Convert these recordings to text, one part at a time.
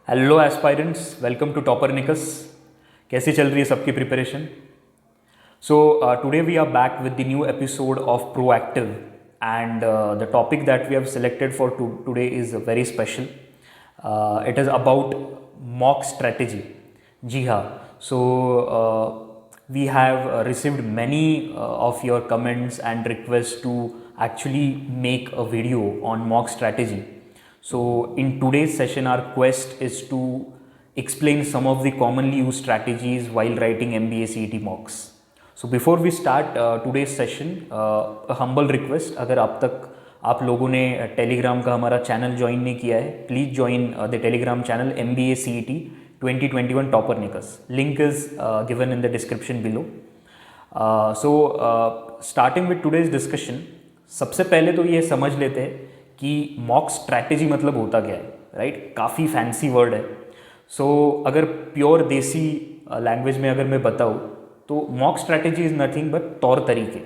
Hello aspirants, welcome to Toppernicus. कैसी चल रही है सबकी preparation? So today we are back with the new episode of proactive and the topic that we have selected for today is very special. It is about mock strategy. जी हाँ, so we have received many of your comments and requests to actually make a video on mock strategy. So in today's session our quest is to explain some of the commonly used strategies while writing MBA CET mocks. So before we start today's session, a humble request, अगर अब तक आप लोगों ने Telegram का हमारा channel join नहीं किया है, please join the Telegram channel MBA CET 2021 Toppernicus. Link is given in the description below. Starting with today's discussion, सबसे पहले तो ये समझ लेते हैं कि मॉक स्ट्रैटेजी मतलब होता क्या है, राइट? काफ़ी फैंसी वर्ड है. अगर प्योर देसी लैंग्वेज में अगर मैं बताऊँ तो mock strategy is nothing but तौर तरीके,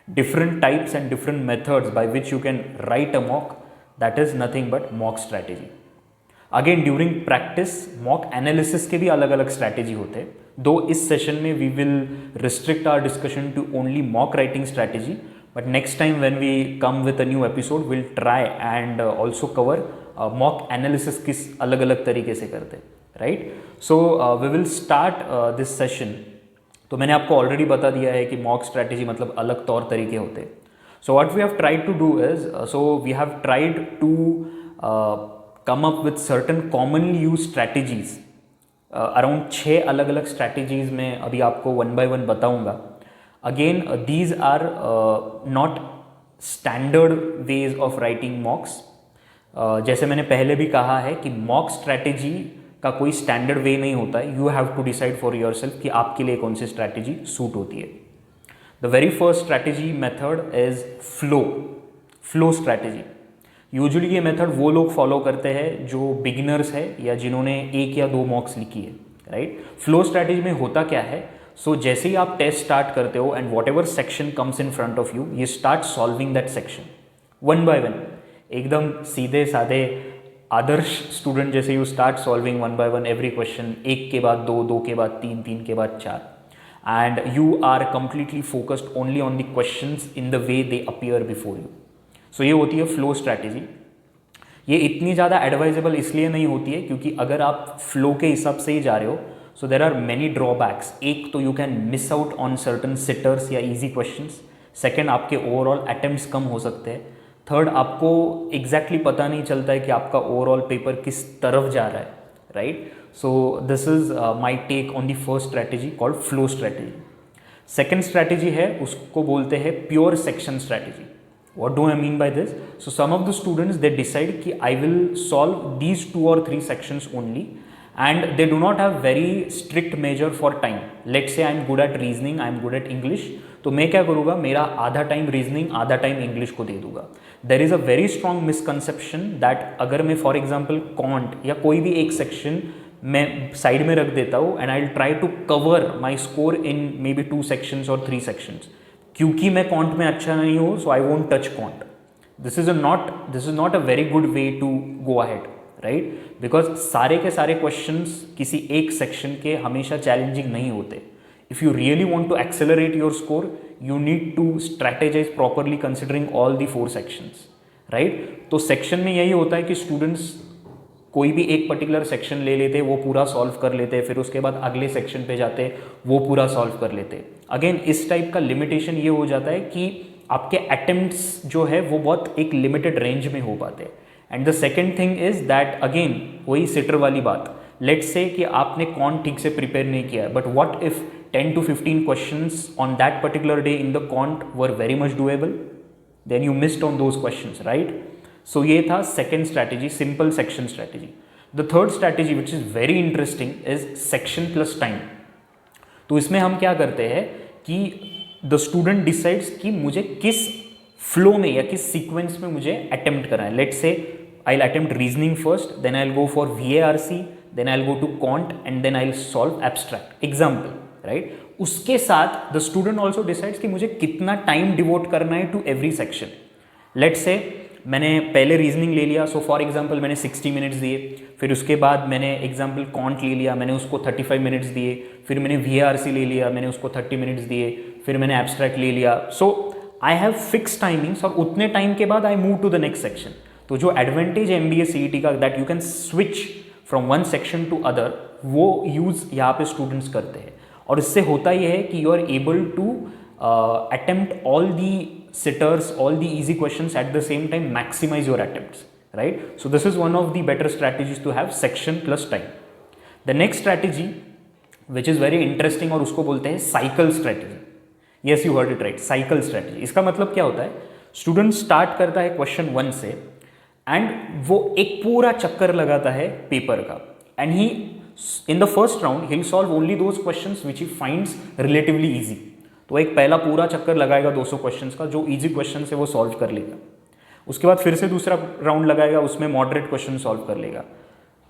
different types and different methods by which you can write a mock. That is nothing but mock strategy. Again during practice mock analysis के भी अलग अलग स्ट्रैटेजी होते हैं. दो इस सेशन में we will restrict our discussion to only mock writing strategy, but next time when we come with a new episode will try and also cover mock analysis किस अलग अलग तरीके से करते हैं, right? So we will start this session. तो मैंने आपको ऑलरेडी बता दिया है कि मॉक स्ट्रैटेजी मतलब अलग तौर तरीके होते हैं. So what we have tried to do is, we have tried to come up with certain commonly used strategies. Around 6 अलग अलग स्ट्रैटेजीज में अभी आपको वन बाय वन बताऊंगा. Again these are not standard ways of writing mocks. जैसे मैंने पहले भी कहा है कि मॉक स्ट्रैटेजी का कोई स्टैंडर्ड वे नहीं होता है. You have to decide for yourself कि आपके लिए कौन सी स्ट्रैटेजी सूट होती है. The very first strategy method is flow strategy. Usually ये मेथड वो लोग फॉलो करते हैं जो बिगिनर्स है या जिन्होंने 1 या 2 मॉक्स लिखी है, राइट? फ्लो स्ट्रैटेजी में होता क्या है? जैसे ही आप टेस्ट स्टार्ट करते हो and whatever section comes in front of you, ये start solving that section one by one. एकदम सीधे साधे आदर्श स्टूडेंट जैसे you start solving one by one every question, 1 के बाद 2, 2 के बाद 3, 3 के बाद 4, and you are completely focused only on the questions in the way they appear before you. ये होती है फ्लो स्ट्रैटेजी. ये इतनी ज़्यादा एडवाइजेबल इसलिए नहीं होती है क्योंकि अगर आप फ्लो के हिसाब से ही जा रहे हो सो देर आर मेनी ड्रॉबैक्स. एक तो you can miss out on certain seaters या इजी क्वेश्चंस. सेकंड, आपके ओवरऑल अटेम्प्ट्स कम हो सकते हैं. थर्ड, आपको एग्जैक्टली पता नहीं चलता है कि आपका ओवरऑल पेपर किस तरफ जा रहा है, right? This is my take on the first strategy called flow strategy. Second strategy है, उसको बोलते हैं pure section strategy. What do I mean by this? So some of the students, they decide कि I will solve these 2 or 3 sections only, and they do not have very strict measure for time. Let's say I am good at reasoning, I am good at English, तो मैं क्या करूँगा, मेरा आधा time reasoning आधा time English को दे दूंगा. There is a very strong misconception that अगर मैं फॉर एग्जाम्पल कॉन्ट या कोई भी एक सेक्शन मैं साइड में रख देता हूँ and I will try to cover my score in maybe 2 sections और 3 sections, क्योंकि मैं कॉन्ट में अच्छा नहीं हूँ so I won't touch quant. This is not a very good way to go ahead, right? Because सारे के सारे क्वेश्चंस किसी एक सेक्शन के हमेशा चैलेंजिंग नहीं होते. If you really want to accelerate your score you need to strategize properly considering all the 4 sections, right? तो सेक्शन में यही होता है कि स्टूडेंट्स कोई भी एक पर्टिकुलर सेक्शन ले लेते, वो पूरा सॉल्व कर लेते, फिर उसके बाद अगले सेक्शन पे जाते, वो पूरा सॉल्व कर लेते. अगेन इस टाइप का लिमिटेशन ये हो जाता है कि आपके अटेम्प्ट्स जो है वो बहुत एक लिमिटेड रेंज में हो पाते हैं. And the second thing is that again वही सिटर वाली बात, लेट्स से कि आपने कॉन्ट ठीक से प्रिपेयर नहीं किया है, but what if 10 to 15 questions on that particular day in the quant were very much doable, then you missed on those questions, right? So ये था second strategy, simple section strategy. The third strategy which is very interesting is section plus time. तो इसमें हम क्या करते हैं कि the student decides कि मुझे किस फ्लो में या किस सीक्वेंस में मुझे अटेम्प्ट करना है. Let's say I will attempt reasoning first, then I will go for VARC, then I will go to quant and then I will solve abstract example, right? उसके साथ द स्टूडेंट ऑल्सो डिसाइड्स कि मुझे कितना time devote करना है to every section. Let's say मैंने पहले reasoning ले लिया, सो फॉर एग्जांपल मैंने 60 मिनट्स दिए, फिर उसके बाद मैंने एग्जांपल कॉन्ट ले लिया, मैंने उसको 35 मिनट्स दिए, फिर मैंने VARC ले लिया, मैंने उसको 30 मिनट्स दिए, फिर मैंने एब्स्ट्रैक्ट ले लिया। So I have fix timings, और उतने टाइम के बाद I move to the next section. तो जो एडवांटेज है MBA CET का, that you can switch from one section to other, वो यूज़ यहाँ पे स्टूडेंट्स करते हैं। और इससे होता ये है कि you are able to attempt all the sitters, all the easy questions at the same time, maximize your attempts, right? So this is one of the better strategies to have, section plus time. The next strategy which is very interesting, और उसको बोलते हैं cycle strategy. Yes, you heard it right, cycle strategy. इसका मतलब क्या होता है, student start करता है क्वेश्चन 1 से एंड वो एक पूरा चक्कर लगाता है पेपर का, and he in the first round he will solve only those questions which he finds relatively easy. तो एक पहला पूरा चक्कर लगाएगा 200 क्वेश्चंस का, जो इजी क्वेश्चन है वो सॉल्व कर लेगा। उसके बाद फिर से दूसरा राउंड लगाएगा, उसमें मॉडरेट क्वेश्चन सॉल्व कर लेगा।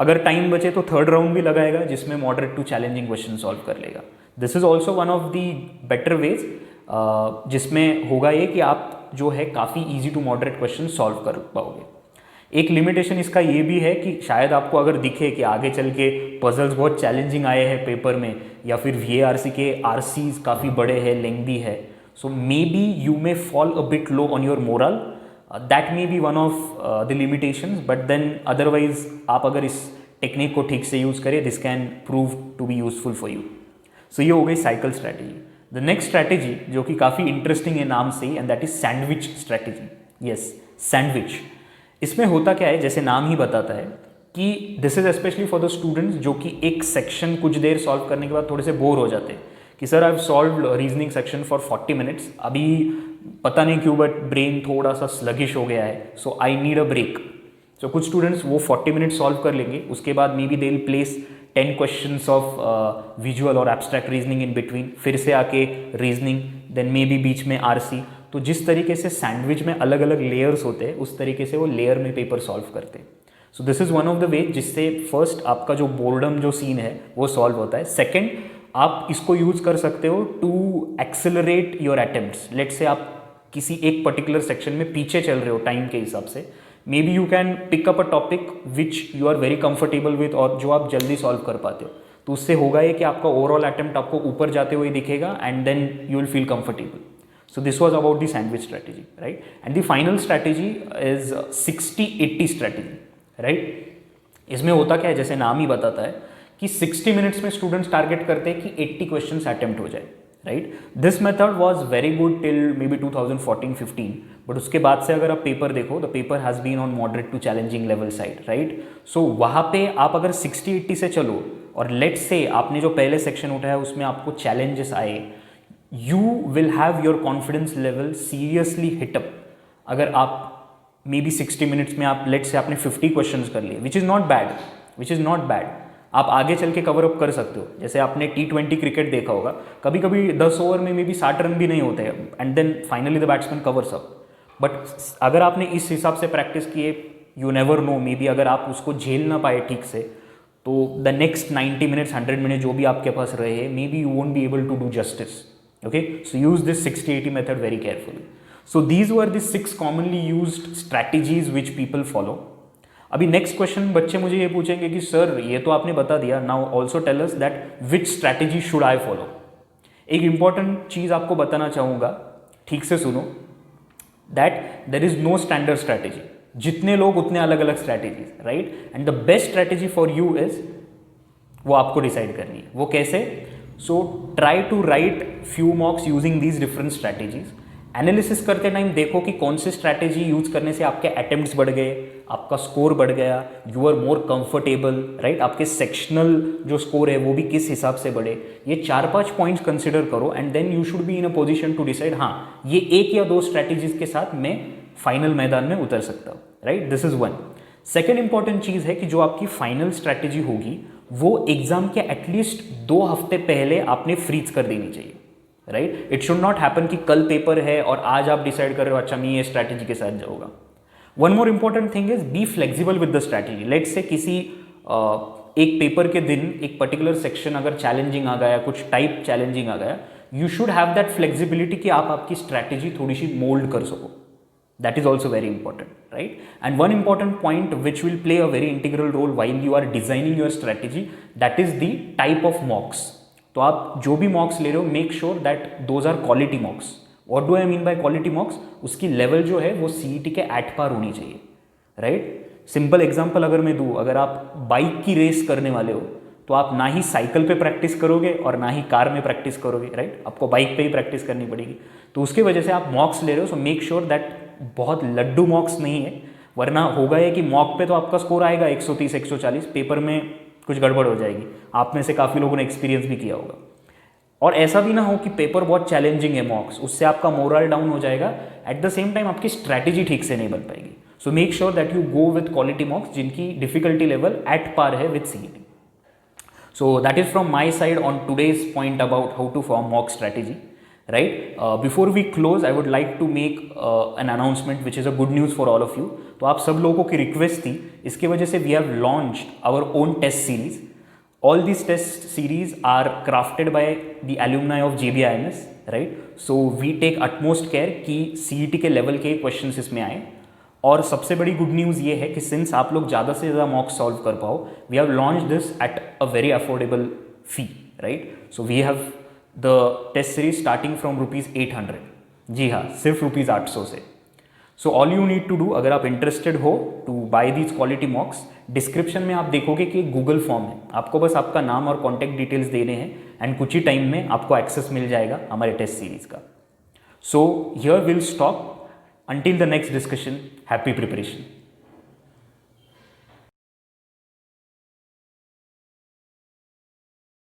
अगर टाइम बचे तो थर्ड राउंड भी लगाएगा, जिसमें moderate to challenging question solve कर लेगा। This is also one of the better ways, जिसमें होगा ये कि आप जो है काफ़ी easy to moderate question solve कर पाओगे। एक लिमिटेशन इसका ये भी है कि शायद आपको अगर दिखे कि आगे चल के पजल्स बहुत चैलेंजिंग आए हैं पेपर में, या फिर VARC के RCs काफ़ी बड़े हैं, लेंथी है, so maybe you may fall a bit low on your morale, that may be one of the limitations, but then otherwise आप अगर इस टेक्निक को ठीक से यूज़ करें, this can prove to be useful for you. So ये हो गई cycle strategy. The next strategy जो कि काफ़ी इंटरेस्टिंग है नाम से ही, and that is sandwich strategy. Yes, sandwich. इसमें होता क्या है, जैसे नाम ही बताता है कि this is specially for the students जो कि एक सेक्शन कुछ देर सॉल्व करने के बाद थोड़े से बोर हो जाते हैं कि sir I have solved reasoning section for 40 minutes, अभी पता नहीं क्यों बट ब्रेन थोड़ा सा स्लगिश हो गया है, सो आई नीड अ ब्रेक। सो कुछ स्टूडेंट्स वो 40 मिनट्स सॉल्व कर लेंगे, उसके बाद may be they will place 10 questions of visual और एब्स्ट्रैक्ट रीजनिंग इन बिटवीन, फिर से आके रीजनिंग, देन मे बी बीच में RC। तो जिस तरीके से सैंडविच में अलग अलग लेयर्स होते हैं, उस तरीके से वो लेयर में पेपर सॉल्व करते हैं। So this is one of the way जिससे फर्स्ट आपका जो बोर्डम जो सीन है वो सॉल्व होता है। सेकंड, आप इसको यूज़ कर सकते हो to accelerate your attempts. Let say आप किसी एक पर्टिकुलर सेक्शन में पीछे चल रहे हो टाइम के हिसाब से, maybe you can pick up a topic which you are very comfortable with, और जो आप जल्दी सॉल्व कर पाते हो। तो उससे होगा ये कि आपका ओवरऑल अटेम्प्ट आपको ऊपर जाते हुए दिखेगा, and then you will feel comfortable. So this was about the sandwich strategy, right? And the final strategy is 60-80 strategy, right? इसमें होता क्या है, जैसे नाम ही बताता है कि 60 मिनट्स में स्टूडेंट्स टारगेट करते हैं कि 80 क्वेश्चंस अटेम्प्ट हो जाए, right? This method was very good till maybe 2014-15, but उसके बाद से अगर आप पेपर देखो, the paper has been on moderate to challenging level side, right? So वहाँ पे आप अगर 60-80 से चलो, और लेट से आपने जो पहले सेक्शन उठाया उसमें आपको चैलेंजेस आए, you will have your confidence level seriously hit up। अगर आप मे बी 60 मिनट्स में आप लेट से आपने 50 क्वेश्चंस कर लिए, विच इज़ नॉट बैड, आप आगे चल के कवर अप कर सकते हो। जैसे आपने T20 क्रिकेट देखा होगा, कभी कभी 10 ओवर में मे बी 60 रन भी नहीं होते हैं, and then finally the batsman covers up. But अगर आपने इस हिसाब से प्रैक्टिस किए, you never know, maybe अगर आप उसको झेल ना पाए ठीक से, तो द नेक्स्ट 90 मिनट्स 100 मिनट जो भी आपके पास रहे, maybe you won't be able to do justice. Okay, so use this 60-80 method very carefully. So these were the 6 commonly used strategies which people follow. अभी नेक्स्ट क्वेश्चन बच्चे मुझे ये पूछेंगे कि सर ये तो आपने बता दिया, now also tell us that which strategy should I follow. एक इंपॉर्टेंट चीज़ आपको बताना चाहूँगा, ठीक से सुनो, that there is no standard strategy. जितने लोग उतने अलग अलग strategies, right? And the best strategy for you is, वो आपको डिसाइड करनी है। वो कैसे? So try to write few mocks using these different strategies. Analysis करते टाइम देखो कि कौन सी स्ट्रैटेजी यूज करने से आपके अटेम्प्ट्स बढ़ गए, आपका स्कोर बढ़ गया, you are more comfortable, right? आपके सेक्शनल जो स्कोर है वो भी किस हिसाब से बढ़े। ये 4-5 पॉइंट्स कंसिडर करो, and then you should be in a position to decide, हाँ ये 1 या 2 स्ट्रैटेजीज के साथ मैं फाइनल मैदान में उतर सकता हूँ, right? This is one. Second important चीज़ है कि जो आपकी फाइनल स्ट्रैटेजी होगी वो एग्जाम के एटलीस्ट 2 हफ्ते पहले आपने फ्रीज कर देनी चाहिए, right? It should not happen कि कल पेपर है और आज आप डिसाइड कर रहे हो अच्छा मैं ये स्ट्रैटेजी के साथ जाऊँगा। One more important thing is be flexible with the strategy. Let say किसी एक पेपर के दिन एक पर्टिकुलर सेक्शन अगर चैलेंजिंग आ गया, कुछ टाइप चैलेंजिंग आ गया, you should have that flexibility कि आप आपकी स्ट्रैटेजी थोड़ी सी मोल्ड कर सको, That is also very important, right? And one important point which will play a very integral role while you are designing your strategy, that is the type of mocks. तो आप जो भी मॉक्स ले रहे हो, make sure that those are quality mocks. What do I mean by quality mocks? उसकी level जो है वो सीईटी के एट पार होनी चाहिए, राइट? सिंपल एग्जांपल अगर मैं दूँ, अगर आप बाइक की रेस करने वाले हो तो आप ना ही साइकिल पे प्रैक्टिस करोगे और ना ही कार में प्रैक्टिस करोगे, राइट? आपको बाइक पे ही प्रैक्टिस करनी पड़ेगी. तो उसके वजह से आप मॉक्स ले रहे हो, सो मेक श्योर दैट बहुत लड्डू मॉक्स नहीं है, वरना होगा ये कि मॉक पे तो आपका स्कोर आएगा 130 140, पेपर में कुछ गड़बड़ हो जाएगी. आप में से काफ़ी लोगों ने एक्सपीरियंस भी किया होगा. और ऐसा भी ना हो कि पेपर बहुत चैलेंजिंग है मॉक्स, उससे आपका मोरल डाउन हो जाएगा, एट द सेम टाइम आपकी स्ट्रैटेजी ठीक से नहीं बन पाएगी. So make sure that you go with quality मॉक्स जिनकी डिफिकल्टी लेवल एट पार है with CET. So that is from my side on today's point about how to form mock strategy, right? Before we close, I would like to make an announcement which is a good news for all of you. तो आप सब लोगों की request थी, इसके वजह से we have launched our own test series. All these test series are crafted by the alumni of JBIMS, right? So we take utmost care कि CET के लेवल के क्वेश्चंस इसमें आए. और सबसे बड़ी गुड न्यूज़ ये है कि सिंस आप लोग ज़्यादा से ज़्यादा मॉक सॉल्व कर पाओ, we have launch this at a very affordable fee, right? So we have the test series starting from ₹800. जी हाँ, सिर्फ ₹800 से. So all you need to do, अगर आप इंटरेस्टेड हो to buy these quality mocks, description में आप देखोगे कि गूगल फॉर्म है, आपको बस आपका नाम और कॉन्टैक्ट डिटेल्स देने हैं एंड कुछ ही टाइम में आपको एक्सेस मिल जाएगा हमारे टेस्ट सीरीज का. So here will stop. Until the next discussion, happy preparation.